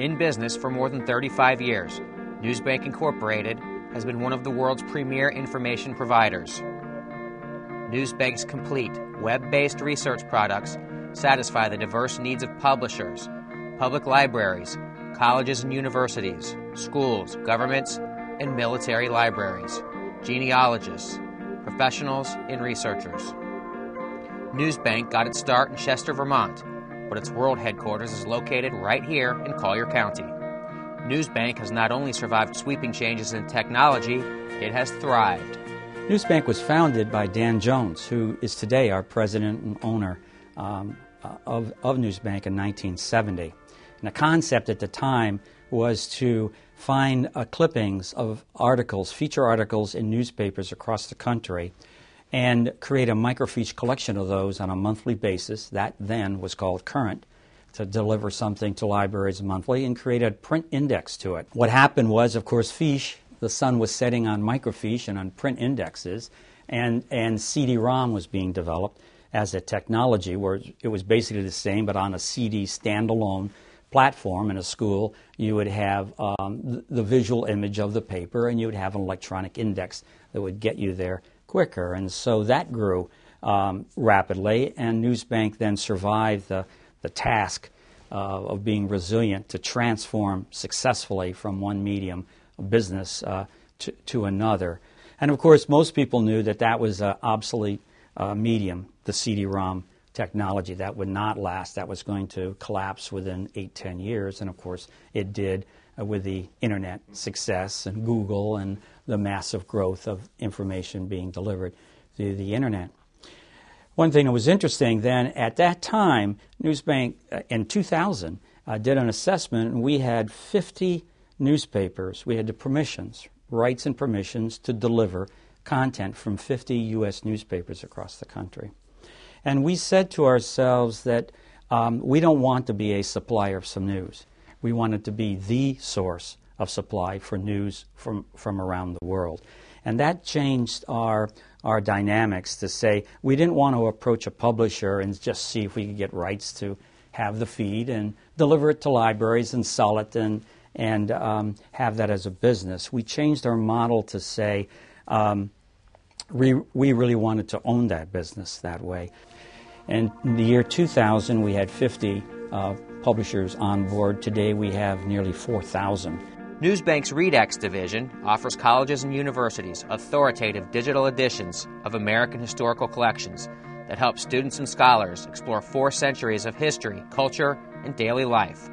In business for more than 35 years, NewsBank Incorporated has been one of the world's premier information providers. NewsBank's complete, web-based research products satisfy the diverse needs of publishers, public libraries, colleges and universities, schools, governments, and military libraries, genealogists, professionals, and researchers. NewsBank got its start in Chester, Vermont, but its world headquarters is located right here in Collier County. NewsBank has not only survived sweeping changes in technology, it has thrived. NewsBank was founded by Dan Jones, who is today our president and owner of NewsBank in 1970. And the concept at the time was to find clippings of articles, feature articles in newspapers across the country, and create a microfiche collection of those on a monthly basis. That then was called Current, to deliver something to libraries monthly, and create a print index to it. What happened was, of course, fiche, the sun was setting on microfiche and on print indexes, and CD-ROM was being developed as a technology where it was basically the same, but on a CD standalone platform in a school. You would have the visual image of the paper, and you would have an electronic index that would get you there quicker. And so that grew rapidly, and NewsBank then survived the task of being resilient to transform successfully from one medium of business to another. And of course, most people knew that that was an obsolete medium, the CD-ROM technology. That would not last. That was going to collapse within 8-10 years. And of course, it did with the internet success and Google and the massive growth of information being delivered through the internet. One thing that was interesting then, at that time, NewsBank in 2000 did an assessment, and we had 50 newspapers. We had the permissions, rights and permissions to deliver content from 50 U.S. newspapers across the country. And we said to ourselves that we don't want to be a supplier of some news. We wanted to be the source of supply for news from around the world. And that changed our dynamics to say we didn't want to approach a publisher and just see if we could get rights to have the feed and deliver it to libraries and sell it and have that as a business. We changed our model to say we really wanted to own that business that way. And in the year 2000, we had 50 publishers on board. Today, we have nearly 4,000. NewsBank's ReadX division offers colleges and universities authoritative digital editions of American historical collections that help students and scholars explore 4 centuries of history, culture, and daily life.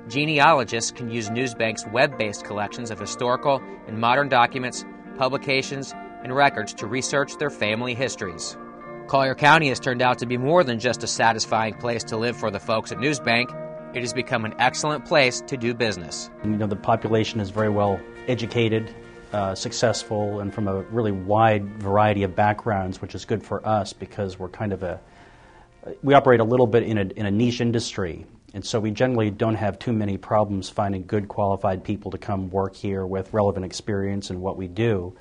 Genealogists can use NewsBank's web-based collections of historical and modern documents, publications, and records to research their family histories. Collier County has turned out to be more than just a satisfying place to live for the folks at NewsBank. It has become an excellent place to do business. The population is very well educated, successful, and from a really wide variety of backgrounds, which is good for us because we're kind of we operate a little bit in a niche industry. And so we generally don't have too many problems finding good qualified people to come work here with relevant experience in what we do.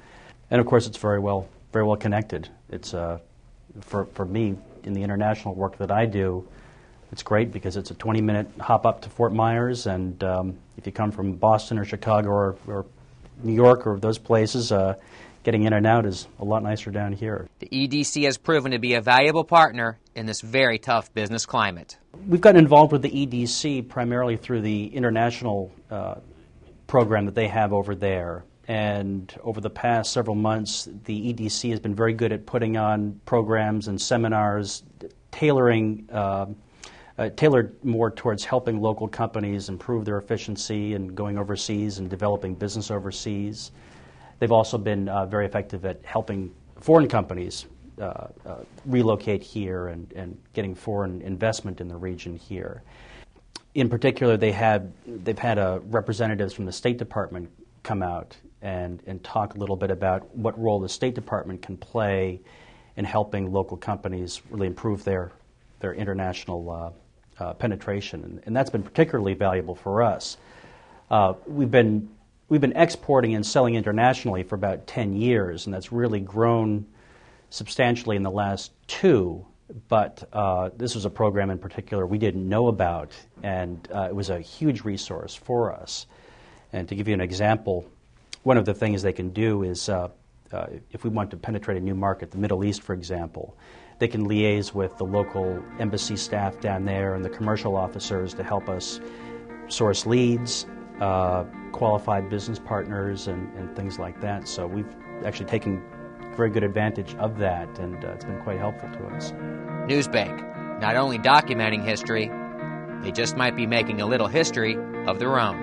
And of course, it's very well connected. It's for me, in the international work that I do, it's great because it's a 20-minute hop up to Fort Myers, and if you come from Boston or Chicago or New York or those places, getting in and out is a lot nicer down here. The EDC has proven to be a valuable partner in this very tough business climate. We've gotten involved with the EDC primarily through the international program that they have over there. And over the past several months, the EDC has been very good at putting on programs and seminars tailored more towards helping local companies improve their efficiency and going overseas and developing business overseas. They've also been very effective at helping foreign companies relocate here and getting foreign investment in the region here. In particular, they've had representatives from the State Department come out and talk a little bit about what role the State Department can play in helping local companies really improve their international penetration, and that's been particularly valuable for us. We've been exporting and selling internationally for about 10 years, and that's really grown substantially in the last 2. But this was a program in particular we didn't know about, and it was a huge resource for us. And to give you an example, one of the things they can do is if we want to penetrate a new market, the Middle East, for example, they can liaise with the local embassy staff down there and the commercial officers to help us source leads, qualified business partners, and things like that. So we've actually taken very good advantage of that, and it's been quite helpful to us. NewsBank, not only documenting history, they just might be making a little history of their own.